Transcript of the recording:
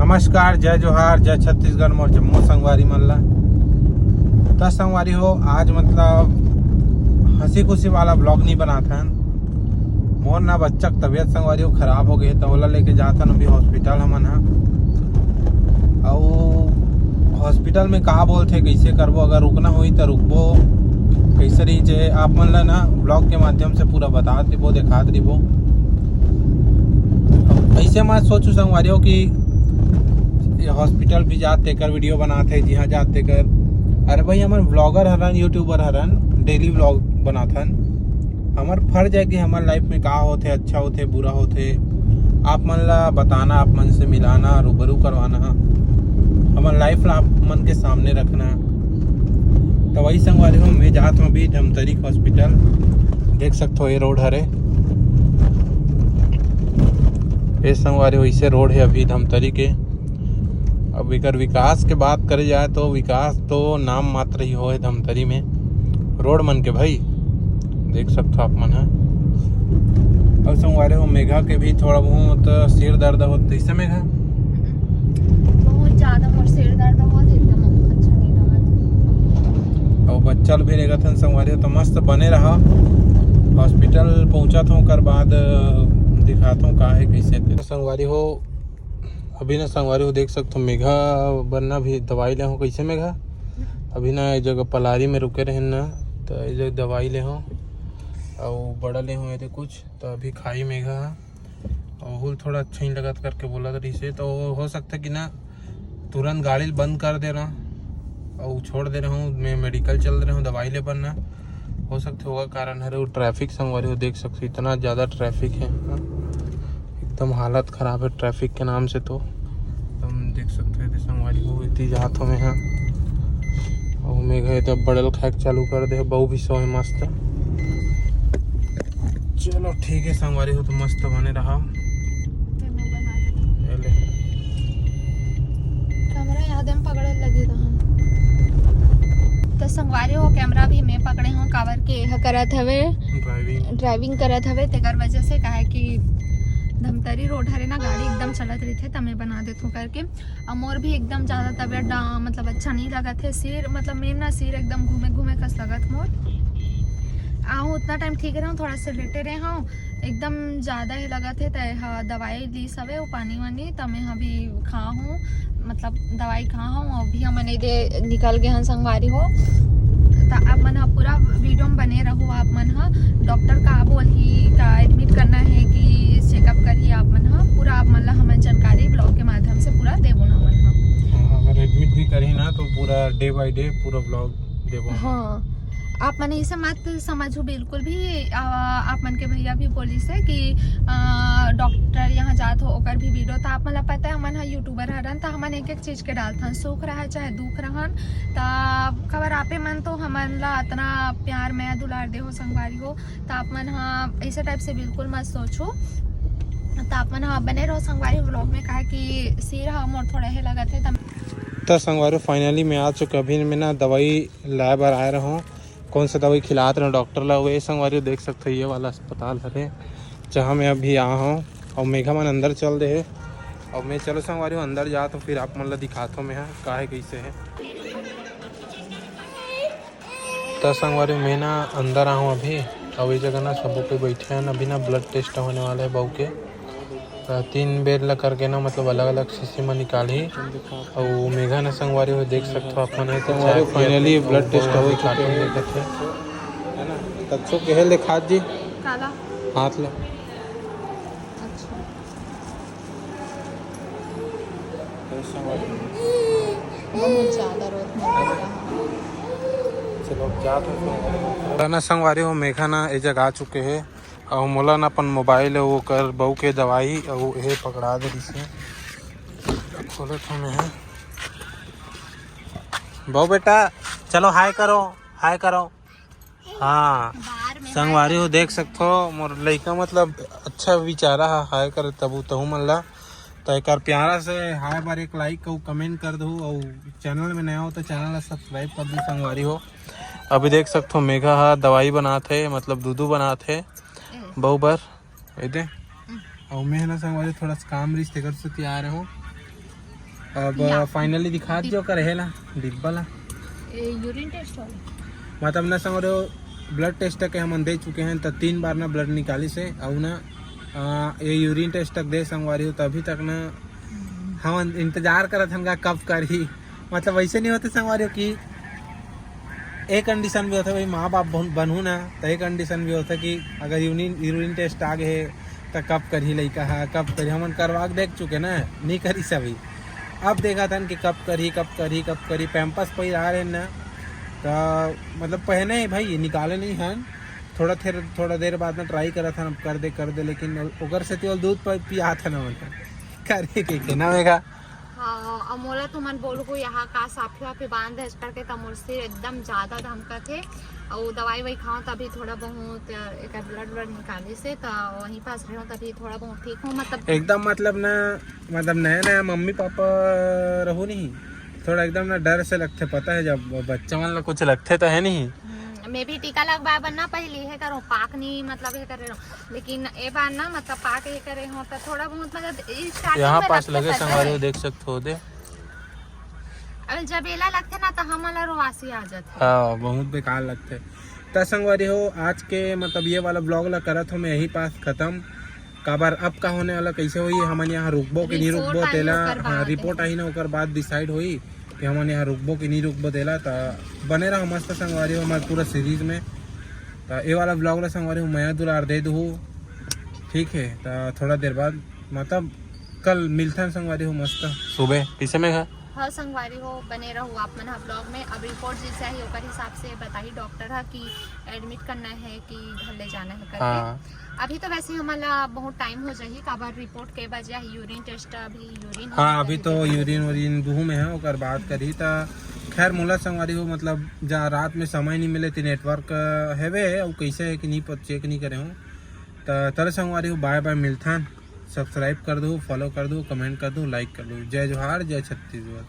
नमस्कार, जय जोहार, जय छत्तीसगढ़ मोर जम्मू संगवारी मन ला। तो संगवारी हो, आज मतलब हंसी खुशी वाला ब्लॉग नहीं बना था। मोर ना बच्चा की तबीयत संगवारी हो खराब हो गई तो ओला लेके जाता अभी हॉस्पिटल हमन हा। और हॉस्पिटल में कहा बोलते कैसे करबो, अगर रुकना हुई तो रुकबो, कैसे रही जे आप मन ला ना ब्लॉग के माध्यम से पूरा बता दीबो, दिखा दीबो। ऐसे मैं सोचू संगवारी हो कि हॉस्पिटल भी जाते कर वीडियो बनाते, जहाँ जाते कर। अरे भाई हमारे ब्लॉगर हरन, यूट्यूबर हरन, डेली ब्लॉग बनाथन। हमार फर्ज है कि हमारे लाइफ में का होते, अच्छा होते, बुरा होते, आप मन ला बताना, आप मन से मिलाना, रूबरू करवाना, हमारे लाइफ ला आप मन के सामने रखना। तो वही संगवारी हूँ, मैं जाता हूँ अभी धमतरी हॉस्पिटल। देख सकते हो ये रोड हरे, ये संगवारी हो इसे रोड है अभी धमतरी के। अब अगर विकास के बात करे जाए तो विकास तो नाम मात्र ही हो है धमतरी में रोड मन के। भाई देख सकते हो आप मन है। और संगवारी हो मेघा के भी थोड़ा बहुत सिर दर्द होता है। मेघा बहुत ज्यादा मोर सिर दर्द बहुत, एकदम अच्छा नहीं लगा। और बच्चा भी रहेगा था संगवारी हो, तो मस्त बने रहा। हॉस्पिटल पहुंचा था, कर बाद दिखाता हूँ का है कैसे। संगवारी हो अभी ना संगवारी हो देख सकते हो मेघा बनना भी दवाई ले हो। कैसे मेघा अभी ना एक जगह पलारी में रुके रहे ना, तो एक जगह दवाई ले हो और बड़ा ले हो ये कुछ, तो अभी खाई मेघा और थोड़ा अच्छा ही लगा करके बोला था इसे। तो हो सकता कि ना तुरंत गाड़ी बंद कर दे रहा और छोड़ दे रहा हूँ, मैं मेडिकल चल रहा हूँ दवाई ले बनना। हो सकता होगा कारण है वो ट्रैफिक संगवारी हो देख सकते हो, इतना ज़्यादा ट्रैफिक है, एकदम हालत ख़राब है ट्रैफिक के नाम से। तो हम देख सकते हैं संगवारी को इतनी हाथों में है। और मेघा तब बड़ल खैक चालू कर दे, बहु भी सो है मस्त। चलो ठीक है संगवारी हो, तो मस्त बने रहा। कैमरा याद हम पकड़े लगे हम तो संगवारी हो, कैमरा भी मैं पकड़े हूँ कावर के यह करत हवे, ड्राइविंग करत हवे। तेकर वजह से काहे कि धमतरी रोड हरे ना गाड़ी एकदम चलत रही थे, तो मैं बना देती हूँ करके। मोर भी एकदम ज़्यादा तबियत मतलब अच्छा नहीं लगा थे। सिर मतलब मेन ना सिर एकदम घूमे घूमे कस लगत मोर। आहूँ उतना टाइम ठीक रहा हूँ, थोड़ा सा लेटे रहे हूँ, एकदम ज़्यादा ही लगा थे। तो दवाई ली सवे वो पानी वानी, तब मैं अभी खा हूँ, मतलब दवाई खा हूँ। अभी हम दे निकल गए हैं संगवारी हो। तो आप मन पूरा वीडियो में बने रहो। आप मन डॉक्टर का बोल ही का एडमिट करना है कि चेकअप करिए। आप मन पूरा आप मन ला हमें जानकारी ब्लॉग के माध्यम से पूरा देवो ना मन। अगर एडमिट भी करी ना तो पूरा डे बाय डे पूरा ब्लॉग देवो। हाँ, आप मन इसे मत समझो बिल्कुल भी। आप मन के भैया भी बोली से कि डॉक्टर यहाँ जात हो ओकर भी वीडियो। तो आप मन पता है हमन यूट्यूबर हरन, तो हमन एक एक चीज के डालथन, सुख रहा चाहे दुख रहन। तो खबर आपे मन तो हमन ला इतना प्यार में दुलार दे हो संगवारी हो। तो आप मन ऐसे टाइप से बिल्कुल मत सोचो। तो आप मन बने रहो संगवारी ब्लॉग में, कहा कि सिर मोर थोड़ा ही लगा थे। तो संगवारी फाइनली मैं आ चुका। अभी मैं ना दवाई लाए बार आया रहा हूँ, कौन सा दवाई खिलाते रहे डॉक्टर ला वो संगवारी देख सकते हो। ये वाला अस्पताल है जहाँ मैं अभी आया हूँ। और मेघा मन अंदर चल दे है, और मैं चलो संगवारी अंदर जा तो फिर आप मन ला दिखाता हूँ मैं का है कैसे है। तो संगवारी मैं ना अंदर आऊँ अभी, और इस जगह ना सबों पे बैठे हैं। अभी ना ब्लड टेस्ट होने वाला है बहू के, 3 बेर ला करके ना मतलब अलग अलग शीशी में निकाली। और मेघा ना संगवारी हो देख सकते हो आप मन। तो फाइनली ब्लड टेस्ट हो चुके है ना। कच्छो के हेल दिखा जी काला हाथ ले। अच्छा बहुत ज़्यादा रोत चलो जात ना संगवारी हो। मेघा ना ए जगह आ चुके हैं, और मोला ना अपन मोबाइल वो कर बहू के दवाई और ये पकड़ा दे इसे खोले तो मैं है। बहू बेटा चलो हाय करो, हाय करो। हाँ संगवारी हो देख सकते हो मोर लड़का मतलब अच्छा विचारा हाय कर तब तहु मन ला। तो एक प्यारा से हाय बार एक लाइक और कमेंट कर दो, और चैनल में नया हो तो चैनल ला सब्सक्राइब कर दो संगवारी हो। अभी देख सकते हो मेघा दवाई बनाते मतलब दूधू बनाते बहु बार दे। और मैं ना संगवारी थोड़ा सा काम रिश्ते कर सकती आ रहा हूँ। अब या। फाइनली दिखा जो कर रहेला डिब्बा ला यूरिन टेस्ट वाला मतलब ना संग ब्लड टेस्ट के हम दे चुके हैं तो 3 बार ना ब्लड निकाली से और ना ये यूरिन टेस्ट तक दे संगवारी हो तभी तक ना हम इंतजार करत हन कब करी मतलब वैसे नहीं होते संगवारी हो कि एक कंडीशन भी होता है भाई माँ बाप बनू ना तो एक कंडीशन भी होता है कि अगर यूरिन टेस्ट आ गए तो कब करी लड़का है कब करी हम करवा देख चुके ना नहीं करी सभी अब देखा था कि कब करी पैम्पस पे आ रहे ना तो मतलब पहने ही भाई निकाले नहीं हैं थोड़ा देर बाद में ट्राई करा था कर दे लेकिन ओकर से तो दूध पर पिया था ना मतलब करे के ना मेगा हाँ अमोला तुमन बोल को यहाँ का साफी वाफी बांध है करके तमुर से एकदम ज्यादा धमका थे और दवाई वही खाओ तभी थोड़ा बहुत एक ब्लड निकाले से तो वहीं पास रहो तभी थोड़ा बहुत ठीक हो मतलब एकदम मतलब नया मम्मी पापा रहो नहीं थोड़ा एकदम ना डर से लगते पता है जब बच्चा मतलब कुछ लगते तो है नहीं मैं भी टीका लगवाया बनना पहले है करो पाक नहीं मतलब ये कर रहे हो लेकिन ए बार ना मतलब पाक ये करे हो तो थोड़ा बहुत मतलब यहाँ पास लगे संगवारी देख सकते हो दे अब जब एला लगते ना तो हमारा रोवासी आ जाते हाँ बहुत बेकार लगते तो संगवारी हो आज के मतलब ये वाला ब्लॉग ला करत हो मैं यही पास खत्म काबर अब का होने वाला कैसे हुई हमन यहाँ रुकबो कि नहीं रुकबो तेला हाँ रिपोर्ट आई ना ओकर बाद डिसाइड हुई कि हमन यहाँ रुकबो कि नहीं रुकबो देला तो बने रहा मस्त संगवारी हो हमारे पूरा सीरीज में तो ये वाला ब्लॉग ला संगवारी हो मैं दुलार दे दूँ ठीक है तो थोड़ा देर बाद मतलब कल मिलता संगवारी हो मस्त सुबह किसे में हाँ संगवारी हो बने रहो आप मन ब्लॉग में अब रिपोर्ट जैसे है ओकर हिसाब से बताई डॉक्टर है कि एडमिट करना है कि घर ले जाना है करके हाँ। अभी तो वैसे हमारा बहुत टाइम हो जाही काबर रिपोर्ट के बजे यूरिन टेस्ट अभी यूरिन हाँ अभी तो यूरिन दूह में है ओकर बात करी तो खैर मोला संगवारी हो मतलब जहाँ रात में समय नहीं मिले तो नेटवर्क हैवे और कैसे है कि नहीं चेक नहीं करे हूँ तो तरह संगवारी हो बाय बाय मिलता सब्सक्राइब कर दो फॉलो कर दो कमेंट कर दो लाइक कर दो जय जोहार जय छत्तीसगढ़।